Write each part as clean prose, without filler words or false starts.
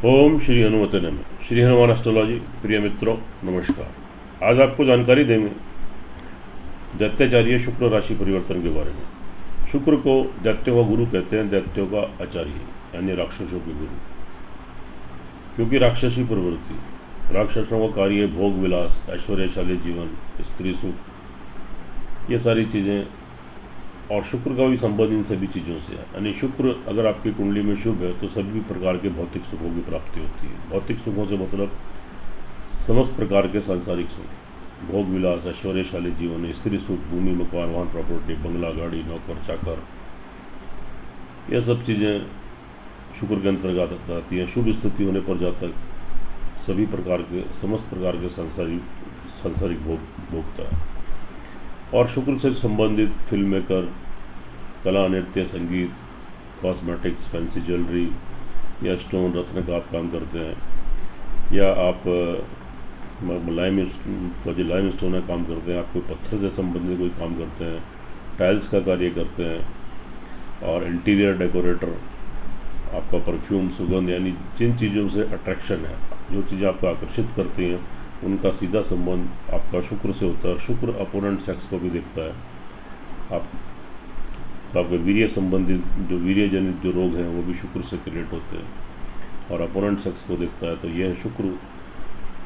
ओम श्री हनुमते नमः। श्री हनुमान एस्ट्रोलॉजी प्रिय मित्रों नमस्कार। आज आपको जानकारी देंगे दैत्याचार्य शुक्र राशि परिवर्तन के बारे में। शुक्र को दैत्यों का गुरु कहते हैं, दैत्यों का आचार्य यानी राक्षसों के गुरु, क्योंकि राक्षसी प्रवृत्ति, राक्षसों का कार्य भोग विलास, ऐश्वर्यशाली जीवन, स्त्री सुख, ये सारी चीज़ें, और शुक्र का भी संबंध इन सभी चीज़ों से है। यानी शुक्र अगर आपकी कुंडली में शुभ है तो सभी प्रकार के भौतिक सुखों की प्राप्ति होती है। भौतिक सुखों से मतलब समस्त प्रकार के सांसारिक सुख, भोग विलास, ऐश्वर्यशाली जीवन, स्त्री सुख, भूमि मकान वाहन प्रॉपर्टी, बंगला गाड़ी, नौकर चाकर, यह सब चीज़ें शुक्र के अंतर्गत आती हैं। शुभ स्थिति होने पर जातक सभी प्रकार के समस्त प्रकार के सांसारिक भोग भोगता है। और शुक्र से संबंधित फिल्म मेकर, कला, नृत्य, संगीत, कॉस्मेटिक्स, फैंसी ज्वेलरी या स्टोन रत्न का आप काम करते हैं, या आप लाइम स्टोन का काम करते हैं, आप कोई पत्थर से संबंधित कोई काम करते हैं, टाइल्स का कार्य करते हैं, और इंटीरियर डेकोरेटर, आपका परफ्यूम, सुगंध, यानी जिन चीज़ों से अट्रैक्शन है, जो चीज़ें आपको आकर्षित करती हैं, उनका सीधा संबंध आपका शुक्र से होता है। शुक्र अपोनेंट सेक्स को भी देखता है। आपके वीर्य संबंधित जो वीर्य जनित जो रोग हैं वो भी शुक्र से क्रिएट होते हैं, और अपोनेंट सेक्स को देखता है। तो यह शुक्र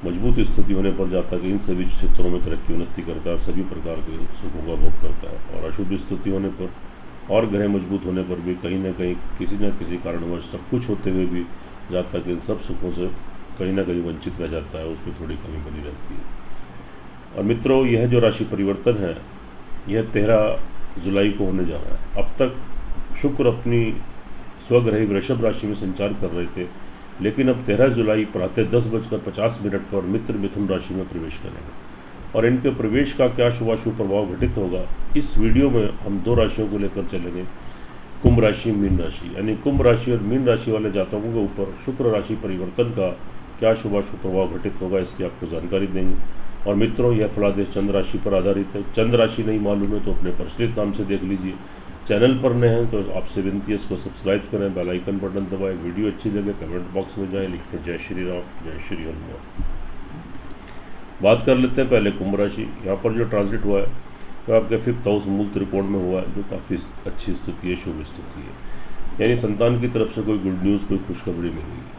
मजबूत स्थिति होने पर जाता है कि इन सभी क्षेत्रों में तरक्की उन्नति करता है और सभी प्रकार के सुखों का भोग करता है। और अशुभ स्थिति होने पर और ग्रह मजबूत होने पर भी कहीं ना कहीं किसी न किसी कारणवश सब कुछ होते हुए भी जातक इन सब सुखों से कहीं ना कहीं वंचित रह जाता है, उसमें थोड़ी कमी बनी रहती है। और मित्रों, यह जो राशि परिवर्तन है यह 13 जुलाई को होने जा रहा है। अब तक शुक्र अपनी स्वग्रही वृषभ राशि में संचार कर रहे थे, लेकिन अब 13 जुलाई प्रातः 10:50 पर मित्र मिथुन राशि में प्रवेश करेंगे। और इनके प्रवेश का क्या शुभाशुभ प्रभाव घटित होगा, इस वीडियो में हम 2 राशियों को लेकर चलेंगे, कुंभ राशि, मीन राशि। यानी कुंभ राशि और मीन राशि वाले जातकों के ऊपर शुक्र राशि परिवर्तन का क्या शुभाशुभ प्रभाव घटित होगा, इसकी आपको जानकारी देंगे। और मित्रों, यह फलादेश चंद्र राशि पर आधारित है। चंद्र राशि नहीं मालूम है तो अपने प्रचलित नाम से देख लीजिए। चैनल पर नए हैं तो आपसे विनती है इसको सब्सक्राइब करें, बेल आइकन बटन दबाएं। वीडियो अच्छी लगे कमेंट बॉक्स में जाएं, लिखें जय श्री राम, जय श्री हनुमान। बात कर लेते हैं पहले कुंभ राशि। यहाँ पर जो ट्रांजिट हुआ है तो आपके 5th हाउस मूल त्रिकोण में हुआ है, जो काफ़ी अच्छी स्थिति है, शुभ स्थिति है। यानी संतान की तरफ से कोई गुड न्यूज़, कोई खुशखबरी मिलेगी।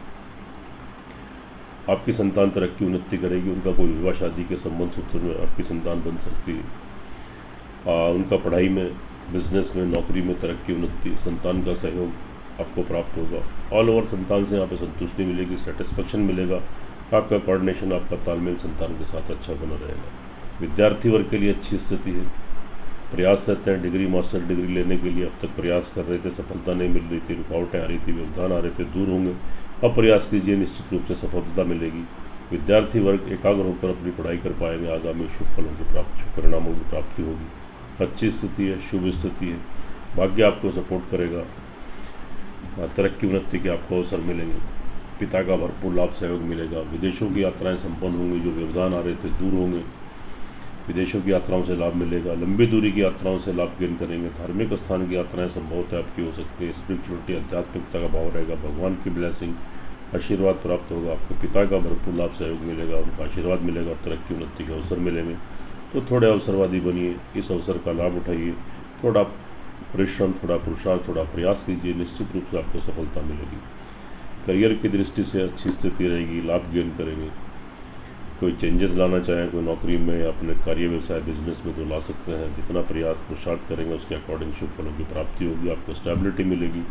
आपकी संतान तरक्की उन्नति करेगी, उनका कोई विवाह शादी के संबंध सूत्र में आपकी संतान बन सकती है। उनका पढ़ाई में, बिजनेस में, नौकरी में तरक्की उन्नति, संतान का सहयोग आपको प्राप्त होगा। ऑल ओवर संतान से यहाँ पे संतुष्टि मिलेगी, सेटिस्फेक्शन मिलेगा। आपका कोऑर्डिनेशन, आपका तालमेल संतान के साथ अच्छा बना रहेगा। विद्यार्थी वर्ग के लिए अच्छी स्थिति है। प्रयास रहते हैं डिग्री, मास्टर डिग्री लेने के लिए। अब तक प्रयास कर रहे थे, सफलता नहीं मिल रही थी, रुकावटें आ रही थी, व्यवधान आ रहे थे, दूर होंगे। अब प्रयास कीजिए, निश्चित रूप से सफलता मिलेगी। विद्यार्थी वर्ग एकाग्र होकर अपनी पढ़ाई कर पाएंगे। आगामी शुभ फलों की प्राप्ति, शुभ परिणामों की प्राप्ति होगी। अच्छी स्थिति है, शुभ स्थिति है। भाग्य आपको सपोर्ट करेगा। तरक्की उन्नति के आपको अवसर मिलेंगे। पिता का भरपूर लाभ सहयोग मिलेगा। विदेशों की यात्राएं संपन्न होंगी, जो व्यवधान आ रहे थे दूर होंगे। विदेशों की यात्राओं से लाभ मिलेगा। लंबी दूरी की यात्राओं से लाभ गेन करेंगे। धार्मिक स्थान की यात्राएं संभवतः आपकी हो सकती है। स्पिरिचुअलिटी, आध्यात्मिकता का भाव रहेगा। भगवान की ब्लेसिंग, आशीर्वाद प्राप्त होगा। आपको पिता का भरपूर लाभ सहयोग मिलेगा, उनका आशीर्वाद मिलेगा और तरक्की उन्नति के अवसर मिलेंगे। तो थोड़े अवसरवादी बनिए, इस अवसर का लाभ उठाइए। थोड़ा परिश्रम, थोड़ा पुरुषार्थ, थोड़ा प्रयास कीजिए, निश्चित रूप से आपको सफलता मिलेगी। करियर की दृष्टि से अच्छी स्थिति रहेगी, लाभ गेन करेंगे। कोई चेंजेस लाना चाहें कोई नौकरी में या अपने कार्य व्यवसाय बिजनेस में तो ला सकते हैं। जितना प्रयास पुरुषार्थ करेंगे उसके अकॉर्डिंग शुभ फलों की प्राप्ति होगी। आपको स्टेबिलिटी मिलेगी,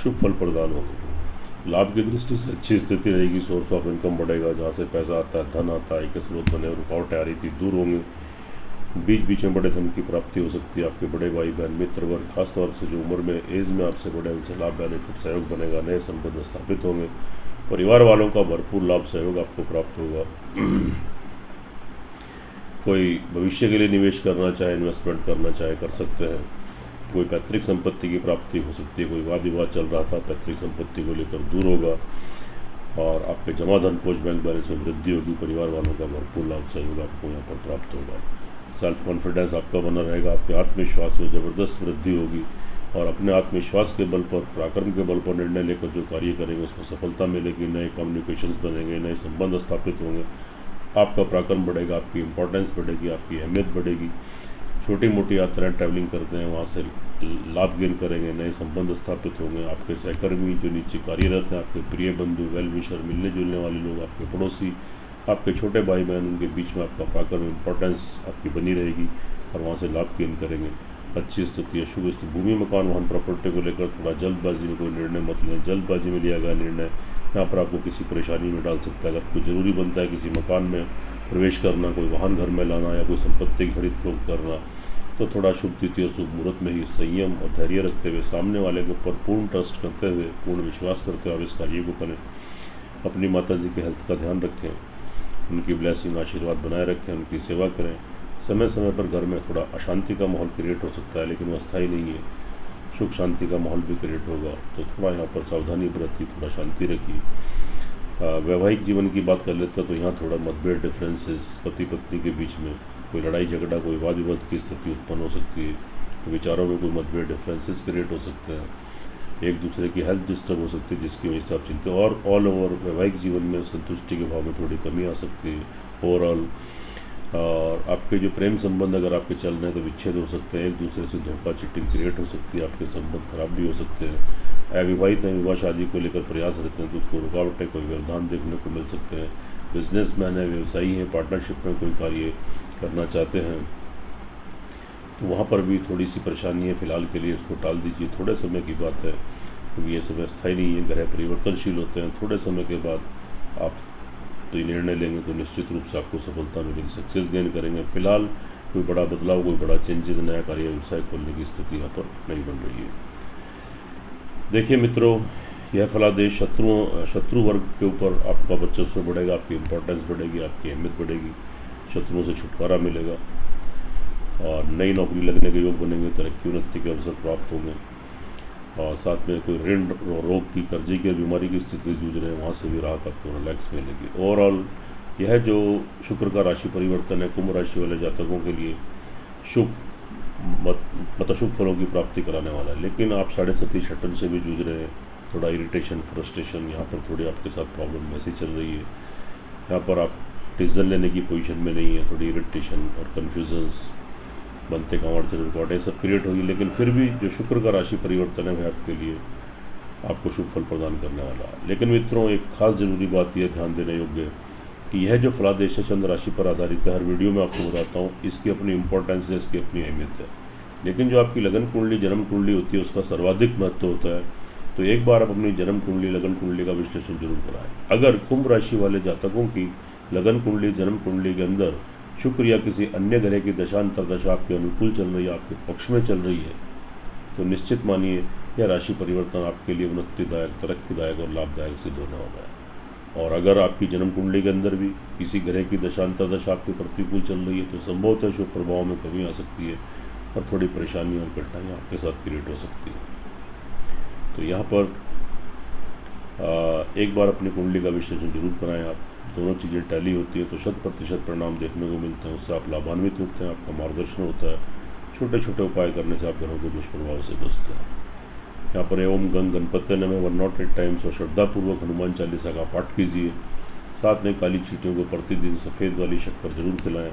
शुभ फल प्रदान होंगे। लाभ की दृष्टि से अच्छी स्थिति रहेगी। सोर्स ऑफ इनकम बढ़ेगा, जहाँ से पैसा आता है, धन आता है, एक स्रोत बने, रुकावटें आ रही थी दूर होंगे। बीच में बड़े धन की प्राप्ति हो सकती है। आपके बड़े भाई बहन, मित्र वर्ग, खासतौर से जो उम्र में, एज में आपसे बड़े, उनसे लाभ, बेनिफिट, सहयोग बनेगा। नए संबंध स्थापित होंगे। परिवार वालों का भरपूर लाभ सहयोग आपको प्राप्त होगा। कोई भविष्य के लिए निवेश करना चाहे, इन्वेस्टमेंट करना चाहे, कर सकते हैं। कोई पैतृक संपत्ति की प्राप्ति हो सकती है। कोई वाद विवाद चल रहा था पैतृक संपत्ति को लेकर, दूर होगा। और आपके जमा धन कोष बैंक बैलेंस में वृद्धि होगी। परिवार वालों का भरपूर लाभ सहयोग आपको यहाँ पर प्राप्त होगा। सेल्फ कॉन्फिडेंस आपका बना रहेगा। आपके आत्मविश्वास में ज़बरदस्त वृद्धि होगी। और अपने आत्मविश्वास के बल पर, पराक्रम के बल पर निर्णय लेकर जो कार्य करेंगे उसमें सफलता मिलेगी। नए कम्युनिकेशंस बनेंगे, नए संबंध स्थापित होंगे, आपका पराक्रम बढ़ेगा, आपकी इम्पोर्टेंस बढ़ेगी, आपकी अहमियत बढ़ेगी। छोटी मोटी यात्राएं ट्रैवलिंग करते हैं, वहाँ से लाभ गेन करेंगे, नए संबंध स्थापित होंगे। आपके सहकर्मी जो नीचे कार्यरत हैं, आपके प्रिय बंधु, वेल विशर, मिलने जुलने वाले लोग, आपके पड़ोसी, आपके छोटे भाई बहन, उनके बीच में आपका पराक्रम, इम्पोर्टेंस आपकी बनी रहेगी और वहाँ से लाभ गेन करेंगे। अच्छी स्थिति है, शुभ स्थिति। भूमि मकान वाहन प्रॉपर्टी को लेकर थोड़ा जल्दबाजी में कोई निर्णय मत लें। जल्दबाजी में लिया गया निर्णय यहाँ पर आपको किसी परेशानी में डाल सकता है। अगर कोई ज़रूरी बनता है किसी मकान में प्रवेश करना, कोई वाहन घर में लाना या कोई संपत्ति की खरीद फरोख्त करना, तो थोड़ा शुभ तिथि और शुभ मुहूर्त में ही संयम और धैर्य रखते हुए, सामने वाले के ऊपर पूर्ण ट्रस्ट करते हुए, पूर्ण विश्वास करते हुए आप इस कार्य को करें। अपनी माता जी के हेल्थ का ध्यान रखें, उनकी ब्लेसिंग, आशीर्वाद बनाए रखें, उनकी सेवा करें। समय समय पर घर में थोड़ा अशांति का माहौल क्रिएट हो सकता है, लेकिन वो अस्थायी नहीं है। सुख शांति का माहौल भी क्रिएट होगा, तो थोड़ा यहाँ पर सावधानी बरती, थोड़ा शांति रखिए। वैवाहिक जीवन की बात कर लेते हैं तो यहाँ थोड़ा मतभेद, डिफरेंसेस, पति पत्नी के बीच में कोई लड़ाई झगड़ा, कोई वाद विवाद की स्थिति उत्पन्न हो सकती है। विचारों में कोई मतभेद, डिफरेंसेस क्रिएट हो सकते हैं। एक दूसरे की हेल्थ डिस्टर्ब हो सकती है, जिसकी वजह से आप चिंतित, और ऑल ओवर वैवाहिक जीवन में संतुष्टि के भाव में थोड़ी कमी आ सकती है ओवरऑल। और आपके जो प्रेम संबंध अगर आपके चल रहे हैं तो विच्छेद हो सकते हैं, एक दूसरे से धोखा, चिटिंग क्रिएट हो सकती है, आपके संबंध खराब भी हो सकते हैं। अविवाहित हैं, विवाह शादी को लेकर प्रयास रहते हैं तो उसको रुकावटें, कोई व्यवधान देखने को मिल सकते हैं। बिजनेसमैन है, व्यवसायी हैं, पार्टनरशिप में कोई कार्य करना चाहते हैं तो वहाँ पर भी थोड़ी सी परेशानी है। फिलहाल के लिए उसको टाल दीजिए, थोड़े समय की बात है, क्योंकि ये समय स्थायी नहीं है, ग्रह परिवर्तनशील होते हैं। थोड़े समय के बाद आप तो ये निर्णय लेंगे तो निश्चित रूप से आपको सफलता मिलेगी, सक्सेस गेन करेंगे। फिलहाल कोई बड़ा बदलाव, कोई बड़ा चेंजेस, नया कार्य व्यवसाय खोलने की स्थिति यहाँ पर नहीं बन रही है। देखिए मित्रों, यह फलादेश शत्रु वर्ग के ऊपर आपका वर्चस्व बढ़ेगा, आपकी इम्पोर्टेंस बढ़ेगी, आपकी अहमियत बढ़ेगी, शत्रुओं से छुटकारा मिलेगा और नई नौकरी लगने के योग बनेंगे, तरक्की उन्नति के अवसर प्राप्त होंगे। और साथ में कोई ऋण, रोग की, कर्जे की, बीमारी की स्थिति से जूझ रहे हैं, वहाँ से भी राहत आपको रिलैक्स मिलेगी। ओवरऑल यह जो शुक्र का राशि परिवर्तन है, कुंभ राशि वाले जातकों के लिए शुभ मतलब शुभ फलों की प्राप्ति कराने वाला है। लेकिन आप 37 शटन से भी जूझ रहे हैं, थोड़ा इरिटेशन, फ्रस्ट्रेशन, यहाँ पर थोड़ी आपके साथ प्रॉब्लम ऐसी चल रही है। यहाँ पर आप डिसीजन लेने की पोजीशन में नहीं है, थोड़ी इरिटेशन और कन्फ्यूजन्स, बनते कांवड़ चल रुकावटें सब क्रिएट होगी। लेकिन फिर भी जो शुक्र का राशि परिवर्तन है वह आपके लिए आपको शुभ फल प्रदान करने वाला है। लेकिन मित्रों, एक खास ज़रूरी बात यह ध्यान देने योग्य कि यह जो फलादेश है चंद्र राशि पर आधारित है। हर वीडियो में आपको बताता हूँ, इसकी अपनी इंपॉर्टेंस है, इसकी अपनी अहमियत है। लेकिन जो आपकी लगन कुंडली, जन्म कुंडली होती है, उसका सर्वाधिक महत्व होता है। तो एक बार आप अपनी जन्म कुंडली, लगन कुंडली का विश्लेषण जरूर कराएं। अगर कुंभ राशि वाले जातकों की लगन कुंडली, जन्म कुंडली के अंदर शुक्र या किसी अन्य ग्रह की दशांतर दशा आपके अनुकूल चल रही है, आपके पक्ष में चल रही है, तो निश्चित मानिए यह राशि परिवर्तन आपके लिए उन्नतिदायक, तरक्कीदायक और लाभदायक सिद्ध होने वाला है। और अगर आपकी जन्म कुंडली के अंदर भी किसी ग्रह की दशांतर दशा आपके प्रतिकूल चल रही है तो संभवतः शुभ प्रभाव में कमी आ सकती है और थोड़ी परेशानी और कठिनाइयाँ आपके साथ क्रिएट हो सकती है। तो यहाँ पर एक बार अपनी कुंडली का विश्लेषण जरूर कराएं। आप दोनों चीज़ें टैली होती है तो 100% परिणाम देखने को मिलते हैं, उससे आप लाभान्वित होते हैं, आपका मार्गदर्शन होता है। छोटे छोटे उपाय करने से आप घरों को दुष्प्रभाव से बचते हैं। यहाँ पर ओम गंग गणपति नमः 108 टाइम्स और श्रद्धापूर्वक हनुमान चालीसा का पाठ कीजिए। साथ में काली चींटियों को प्रतिदिन सफ़ेद वाली शक्कर जरूर खिलाएं,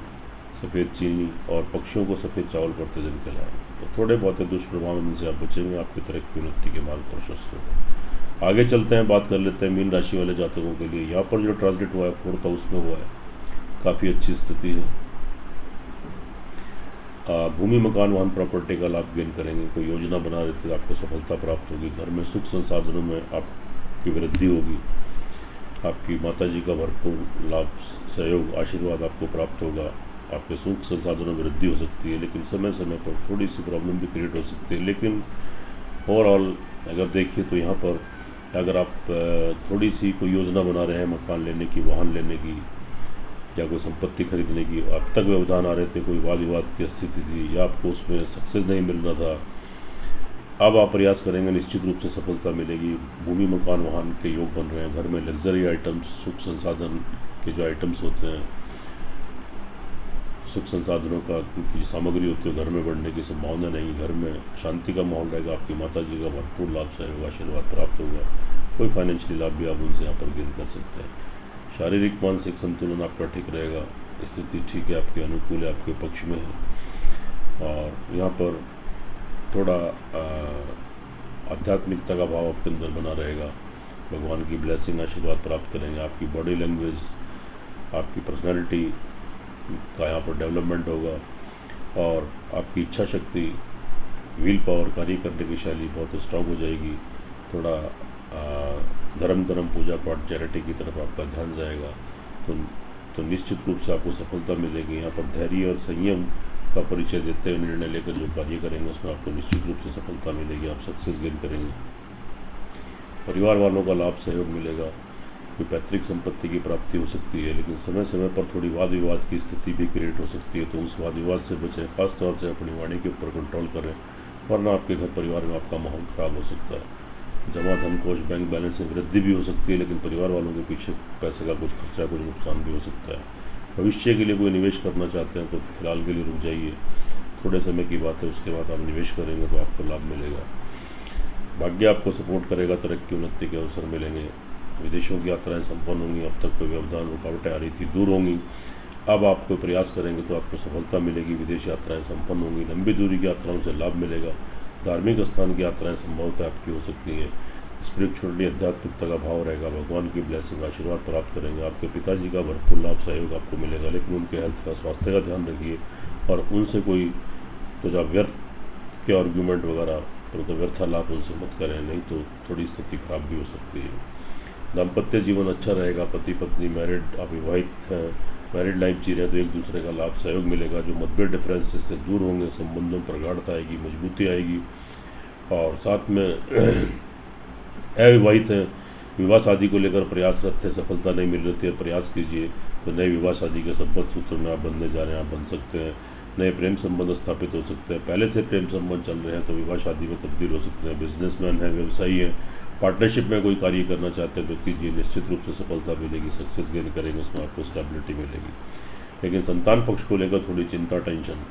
सफ़ेद चीनी, और पक्षियों को सफ़ेद चावल प्रतिदिन खिलाएं। तो थोड़े बहुत दुष्प्रभाव इनसे आप बचेंगे, आपकी तरक्की उन्नति के मार्ग प्रशस्त होगा। आगे चलते हैं, बात कर लेते हैं मीन राशि वाले जातकों के लिए। यहाँ पर जो ट्रांसलेट हुआ है 4th हाउस में हुआ है, काफ़ी अच्छी स्थिति है। भूमि मकान वाहन प्रॉपर्टी का लाभ गेन करेंगे। कोई योजना बना रहे थे आपको सफलता प्राप्त होगी। घर में सुख संसाधनों में आपकी वृद्धि होगी। आपकी माताजी का भरपूर लाभ, सहयोग, आशीर्वाद आपको प्राप्त होगा। आपके सुख संसाधनों में वृद्धि हो सकती है, लेकिन समय समय पर थोड़ी सी प्रॉब्लम भी क्रिएट हो सकती है। लेकिन ओवरऑल अगर देखिए तो यहाँ पर अगर आप थोड़ी सी कोई योजना बना रहे हैं मकान लेने की, वाहन लेने की या कोई संपत्ति खरीदने की, अब तक व्यवधान आ रहे थे, कोई वाद विवाद की स्थिति थी या आपको उसमें सक्सेस नहीं मिल रहा था, अब आप प्रयास करेंगे, निश्चित रूप से सफलता मिलेगी। भूमि मकान वाहन के योग बन रहे हैं। घर में लग्जरी आइटम्स, सुख संसाधन के जो आइटम्स होते हैं, सुख संसाधनों का की सामग्री होती है घर में बढ़ने की संभावना नहीं। घर में शांति का माहौल रहेगा, आपकी माता जी का भरपूर लाभ सहयोग आशीर्वाद प्राप्त होगा। कोई फाइनेंशियली लाभ भी आप उनसे यहाँ पर गेन कर सकते हैं। शारीरिक मानसिक संतुलन आपका ठीक रहेगा, स्थिति ठीक है, आपके अनुकूल है, आपके पक्ष में है। और यहाँ पर थोड़ा आध्यात्मिकता का भाव आपके अंदर बना रहेगा। भगवान की ब्लेसिंग आशीर्वाद प्राप्त करेंगे। आपकी बॉडी लैंग्वेज, आपकी पर्सनालिटी का यहाँ पर डेवलपमेंट होगा और आपकी इच्छा शक्ति, विल पावर, कार्य करने की शैली बहुत स्ट्रांग हो जाएगी। थोड़ा धर्म कर्म पूजा पाठ चैरिटी की तरफ आपका ध्यान जाएगा तो निश्चित रूप से आपको सफलता मिलेगी। यहाँ पर धैर्य और संयम का परिचय देते हुए निर्णय लेकर जो कार्य करेंगे उसमें आपको निश्चित रूप से सफलता मिलेगी, आप सक्सेस गेन करेंगे। परिवार वालों का लाभ सहयोग मिलेगा। कोई पैतृक संपत्ति की प्राप्ति हो सकती है, लेकिन समय समय पर थोड़ी वाद विवाद की स्थिति भी क्रिएट हो सकती है, तो उस वाद विवाद से बचें। खास तौर से अपनी वाणी के ऊपर कंट्रोल करें, वरना आपके घर परिवार में आपका माहौल ख़राब हो सकता है। जमा धन कोष बैंक बैलेंस में वृद्धि भी हो सकती है, लेकिन परिवार वालों के पीछे पैसे का कुछ खर्चा, कुछ नुकसान भी हो सकता है। भविष्य के लिए कोई निवेश करना चाहते हैं तो फिलहाल के लिए रुक जाइए, थोड़े समय की बात है, उसके बाद आप निवेश करेंगे तो आपको लाभ मिलेगा। भाग्य आपको सपोर्ट करेगा, तरक्की उन्नति के अवसर मिलेंगे। विदेशों की यात्राएं संपन्न होंगी। अब तक कोई व्यवधान रुकावटें आ रही थी, दूर होंगी। अब आप कोई प्रयास करेंगे तो आपको सफलता मिलेगी। विदेश यात्राएं संपन्न होंगी। लंबी दूरी की यात्राओं से लाभ मिलेगा। धार्मिक स्थान की यात्राएं संभवतः आपकी हो सकती हैं। स्पिरिचुअली आध्यात्मिकता का भाव रहेगा। भगवान की ब्लेसिंग आशीर्वाद प्राप्त करेंगे। आपके पिताजी का भरपूर लाभ सहयोग आपको मिलेगा, लेकिन उनके हेल्थ का, स्वास्थ्य का ध्यान रखिए और उनसे कोई तो जब व्यर्थ के आर्ग्यूमेंट वगैरह तो व्यर्थालाप उनसे मत करें, नहीं तो थोड़ी स्थिति खराब भी हो सकती है। दाम्पत्य जीवन अच्छा रहेगा। पति पत्नी मैरिड, आप विवाहित हैं, मैरिड लाइफ जी रहे हैं तो एक दूसरे का लाभ सहयोग मिलेगा। जो मतभेद डिफरेंसेस से दूर होंगे, संबंधों पर गाढ़ता आएगी, मजबूती आएगी। और साथ में अविवाहित हैं, विवाह शादी को लेकर प्रयासरत थे, सफलता नहीं मिल रही थी, प्रयास कीजिए तो नए विवाह शादी के संबंध सूत्र में आप बनने जा रहे हैं, आप बन सकते हैं। नए प्रेम संबंध स्थापित हो सकते हैं। पहले से प्रेम संबंध चल रहे हैं तो विवाह शादी में तब्दील हो सकते हैं। बिजनेसमैन हैं, व्यवसायी हैं, पार्टनरशिप में कोई कार्य करना चाहते हैं तो कीजिए, निश्चित रूप से सफलता मिलेगी, सक्सेस गेन करेंगे, उसमें आपको स्टेबिलिटी मिलेगी। लेकिन संतान पक्ष को लेकर थोड़ी चिंता, टेंशन,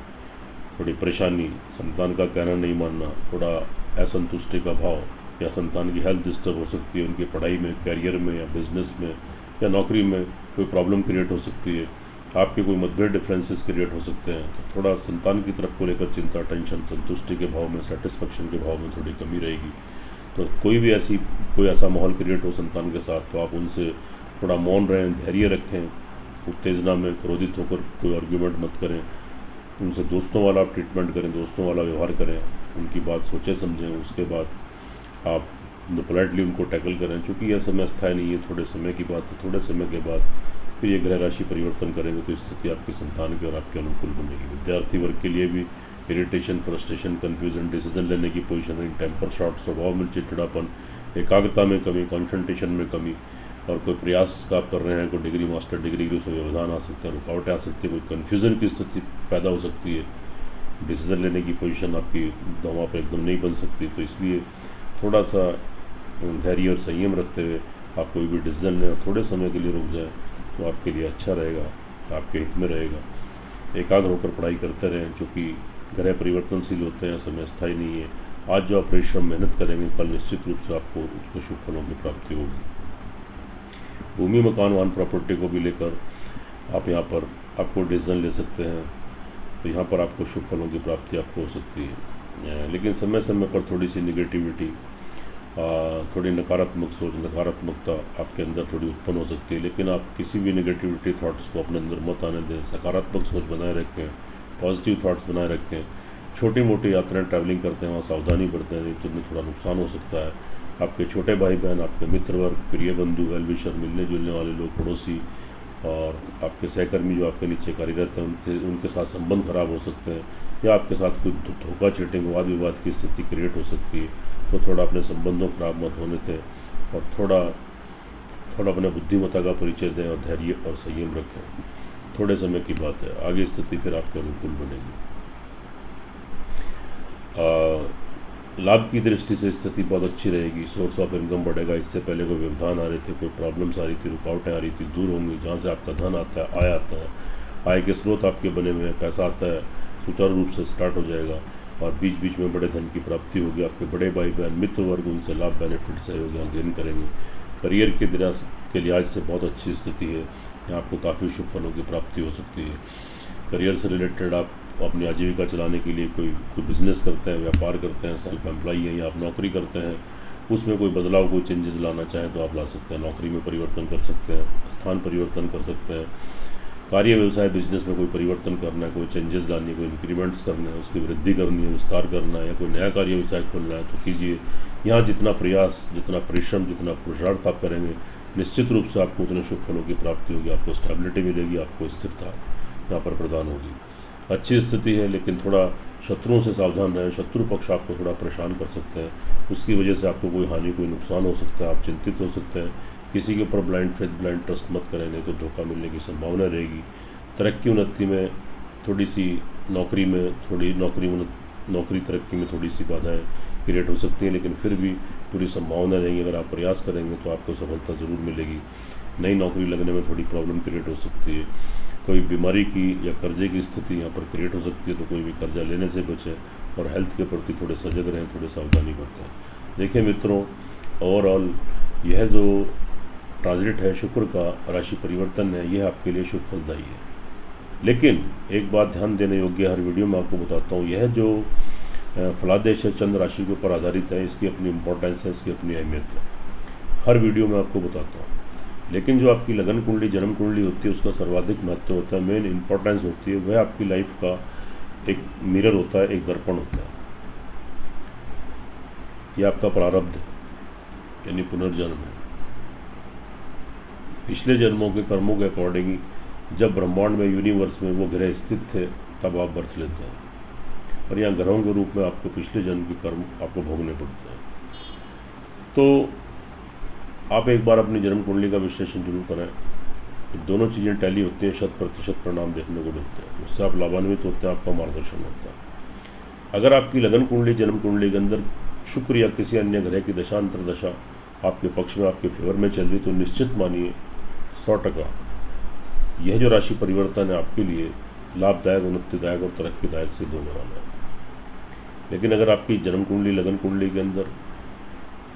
थोड़ी परेशानी, संतान का कहना नहीं मानना, थोड़ा असंतुष्टि का भाव या संतान की हेल्थ डिस्टर्ब हो सकती है, उनकी पढ़ाई में, करियर में या बिजनेस में या नौकरी में कोई प्रॉब्लम क्रिएट हो सकती है। आपके कोई मतभेद डिफरेंसेस क्रिएट हो सकते हैं, तो थोड़ा संतान की तरफ को लेकर चिंता, टेंशन, संतुष्टि के भाव में, सेटिस्फेक्शन के भाव में थोड़ी कमी रहेगी। तो कोई ऐसा माहौल क्रिएट हो संतान के साथ तो आप उनसे थोड़ा मौन रहें, धैर्य रखें, उत्तेजना में क्रोधित होकर कोई आर्ग्यूमेंट मत करें। उनसे दोस्तों वाला आप ट्रीटमेंट करें, दोस्तों वाला व्यवहार करें, उनकी बात सोचें समझें, उसके बाद आप पोलाइटली उनको टैकल करें। चूँकि यह समय अस्थायी नहीं है, थोड़े समय की बात है। थोड़े समय के बाद फिर ये ग्रह राशि परिवर्तन करेंगे तो स्थिति आपकी संतान की और आपके अनुकूल बनेगी। विद्यार्थी वर्ग के लिए भी इरिटेशन, फ्रस्ट्रेशन, कन्फ्यूजन, डिसीजन लेने की पोजीशन में, टेम्पर शॉर्ट, स्वभाव में चिड़चिड़ापन, एकाग्रता में कमी, कॉन्सेंट्रेशन में कमी, और कोई प्रयास का आप कर रहे हैं, कोई डिग्री, मास्टर डिग्री की, उसमें व्यवधान आ सकते हैं, रुकावटें आ सकती है, कोई कन्फ्यूज़न की स्थिति पैदा हो सकती है। डिसीजन लेने की पोजीशन आपकी दवा पर एकदम नहीं बन सकती, तो इसलिए थोड़ा सा धैर्य और संयम रखते हुए आप कोई भी डिसीजन लें, थोड़े समय के लिए रुक जाएं तो आपके लिए अच्छा रहेगा, आपके हित में रहेगा। एकाग्र होकर पढ़ाई करते रहें, क्योंकि ग्रह परिवर्तनशील होते हैं, समय स्थायी नहीं है। आज जो आप परिश्रम मेहनत करेंगे, कल निश्चित रूप से आपको उसके शुभ फलों की प्राप्ति होगी। भूमि, मकान, वाहन, प्रॉपर्टी को भी लेकर आप यहाँ पर आपको डिसीजन ले सकते हैं, तो यहाँ पर आपको शुभ फलों की प्राप्ति आपको हो सकती है। लेकिन समय समय पर थोड़ी सी निगेटिविटी, थोड़ी नकारात्मक सोच, नकारात्मकता आपके अंदर थोड़ी उत्पन्न हो सकती है, लेकिन आप किसी भी नेगेटिविटी थॉट्स को अपने अंदर मत आने दें। सकारात्मक सोच बनाए रखें, पॉजिटिव थॉट्स बनाए रखें। छोटी मोटी यात्राएं ट्रैवलिंग करते हैं वहाँ सावधानी बरतें, नहीं तो उनमें थोड़ा नुकसान हो सकता है। आपके छोटे भाई बहन, आपके मित्र वर्ग, प्रिय बंधु, वेल विशर, मिलने जुलने वाले लोग, पड़ोसी और आपके सहकर्मी जो आपके नीचे कार्यरत हैं, उनके साथ संबंध खराब हो सकते हैं, या आपके साथ कोई धोखा, चीटिंग, वाद विवाद की स्थिति क्रिएट हो सकती है। तो थोड़ा अपने संबंधों खराब मत होने दें और थोड़ा अपने बुद्धिमत्ता का परिचय दें और धैर्य और संयम रखें। थोड़े समय की बात है, आगे स्थिति फिर आपके अनुकूल बनेगी। लाभ की दृष्टि से स्थिति बहुत अच्छी रहेगी। सोर्स ऑफ इनकम बढ़ेगा। इससे पहले कोई व्यवधान आ रहे थे, कोई प्रॉब्लम्स आ रही थी, रुकावटें आ रही थी, दूर होंगी। जहाँ से आपका धन आता है, आय आता है, आय के स्रोत आपके बने हुए हैं, पैसा आता है, सुचारू रूप से स्टार्ट हो जाएगा और बीच बीच में बड़े धन की प्राप्ति होगी। आपके बड़े भाई बहन मित्र वर्ग उनसे लाभ बेनिफिट सहयोग गेन करेंगे। करियर के लिहाज से बहुत अच्छी स्थिति है, यहाँ आपको काफ़ी शुभ फलों की प्राप्ति हो सकती है। करियर से रिलेटेड आप अपनी आजीविका चलाने के लिए कोई बिज़नेस करते हैं, व्यापार करते हैं, सेल्फ एम्प्लॉई हैं या आप नौकरी करते हैं, उसमें कोई बदलाव, कोई चेंजेस लाना चाहें तो आप ला सकते हैं। नौकरी में परिवर्तन कर सकते हैं, स्थान परिवर्तन कर सकते हैं। कार्य व्यवसाय बिजनेस में कोई परिवर्तन करना है, कोई चेंजेस लानी है, कोई इंक्रीमेंट्स करना है, उसकी वृद्धि करनी है, विस्तार करना है, या कोई नया कार्य व्यवसाय खोलना है तो कीजिए। यहाँ जितना प्रयास, जितना परिश्रम, जितना पुरुषार्थ आप करेंगे, निश्चित रूप से आपको उतने शुभ फलों की प्राप्ति होगी। आपको स्टेबिलिटी मिलेगी, आपको स्थिरता यहाँ पर प्रदान होगी। अच्छी स्थिति है, लेकिन थोड़ा शत्रुओं से सावधान रहें। शत्रु पक्ष आपको थोड़ा परेशान कर सकते हैं, उसकी वजह से आपको कोई हानि, कोई नुकसान हो सकता है, आप चिंतित हो सकते हैं। किसी के ऊपर ब्लाइंड फेथ, ब्लाइंड ट्रस्ट मत करें, नहीं तो धोखा मिलने की संभावना रहेगी। तरक्की उन्नति में थोड़ी सी नौकरी तरक्की में थोड़ी सी बाधाएं क्रिएट हो सकती हैं, लेकिन फिर भी पूरी संभावना रहेंगी। अगर आप प्रयास करेंगे तो आपको सफलता ज़रूर मिलेगी। नई नौकरी लगने में थोड़ी प्रॉब्लम क्रिएट हो सकती है, कोई बीमारी की या कर्जे की स्थिति यहाँ पर क्रिएट हो सकती है, तो कोई भी कर्जा लेने से बचें और हेल्थ के प्रति थोड़े सजग रहें, थोड़े सावधानी बरतें। देखिए मित्रों, ओवरऑल यह जो ट्रांजिट है शुक्र का, राशि परिवर्तन है, यह आपके लिए शुभ फलदायी है। लेकिन एक बात ध्यान देने योग्य, हर वीडियो में आपको बताता हूँ, यह जो फलादेश है चंद्र राशि के ऊपर आधारित है, इसकी अपनी इम्पोर्टेंस है, इसकी अपनी अहमियत है, हर वीडियो में आपको बताता हूँ। लेकिन जो आपकी लगन कुंडली, जन्म कुंडली होती है, उसका सर्वाधिक महत्व होता है, मेन इंपॉर्टेंस होती है, वह आपकी लाइफ का एक मिरर होता है, एक दर्पण होता है। यह आपका प्रारब्ध है, यानी पुनर्जन्म है। पिछले जन्मों के कर्मों के अकॉर्डिंग जब ब्रह्मांड में, यूनिवर्स में वो ग्रह स्थित थे, तब आप बर्थ लेते हैं, और यहाँ ग्रहों के रूप में आपको पिछले जन्म के कर्म आपको भोगने पड़ते हैं। तो आप एक बार अपनी जन्म कुंडली का विश्लेषण जरूर करें। दोनों चीज़ें टैली होती हैं, 100% परिणाम देखने को मिलते हैं, उससे आप लाभान्वित होते हैं, आपका मार्गदर्शन होता है। अगर आपकी लगन कुंडली, जन्म कुंडली के अंदर शुक्र या किसी अन्य ग्रह की दशा, अंतर्दशा आपके पक्ष में, आपके फेवर में चल रही, तो निश्चित मानिए 100% यह जो राशि परिवर्तन है आपके लिए लाभदायक, उन्नतिदायक और तरक्कीदायक सिद्ध होने वाला है। लेकिन अगर आपकी जन्म कुंडली, लगन कुंडली के अंदर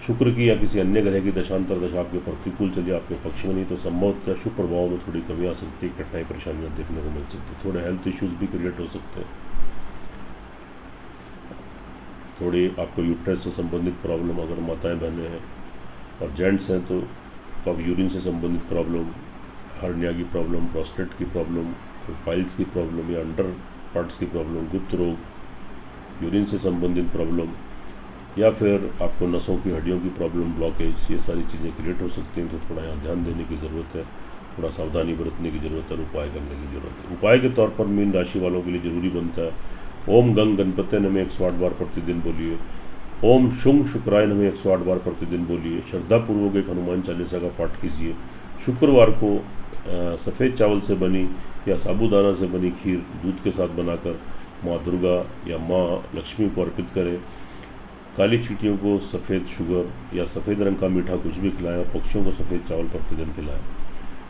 शुक्र की या किसी अन्य ग्रह की दशांतर दशा आपके प्रतिकूल चलिए, आपके पक्ष में नहीं, तो संभवतः शुभ प्रभाव में थोड़ी कमी आ सकती है, कठिनाई परेशानियां देखने को मिल सकती है, थोड़े हेल्थ इश्यूज भी क्रिएट हो सकते हैं, थोड़ी आपको यूट्रस से संबंधित प्रॉब्लम, अगर माताएं बहनें हैं और जेंट्स हैं तो आप यूरिन से संबंधित प्रॉब्लम, हर्निया की प्रॉब्लम, प्रोस्टेट की प्रॉब्लम, पाइल्स की प्रॉब्लम या अंडर पार्ट्स की प्रॉब्लम, गुप्त रोग, यूरिन से संबंधित प्रॉब्लम, या फिर आपको नसों की, हड्डियों की प्रॉब्लम, ब्लॉकेज, ये सारी चीज़ें क्रिएट हो सकती हैं। तो थोड़ा यहाँ ध्यान देने की ज़रूरत है, थोड़ा सावधानी बरतने की ज़रूरत है, उपाय करने की ज़रूरत है। उपाय के तौर पर मीन राशि वालों के लिए ज़रूरी बनता है ओम गंग गणपते नमः 108 बार प्रतिदिन बोलिए, ओम शुंग शुक्राय नमः 108 बार प्रतिदिन बोलिए, श्रद्धापूर्वक एक हनुमान चालीसा का पाठ कीजिए। शुक्रवार को सफ़ेद चावल से बनी या साबूदाना से बनी खीर दूध के साथ बनाकर माँ दुर्गा या माँ लक्ष्मी को अर्पित करें। काली चींटियों को सफ़ेद शुगर या सफ़ेद रंग का मीठा कुछ भी खिलाएं और पक्षियों को सफ़ेद चावल प्रतिदिन खिलाएं,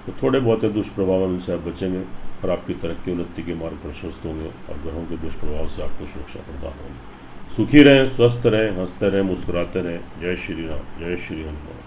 तो थोड़े बहुत दुष्प्रभाव उनसे आप बचेंगे और आपकी तरक्की उन्नति के मार्ग प्रशस्त होंगे और ग्रहों के दुष्प्रभाव से आपको सुरक्षा प्रदान होगी। सुखी रहें, स्वस्थ रहें, हंसते रहें, मुस्कुराते रहें। जय श्री राम, जय श्री हनुमान।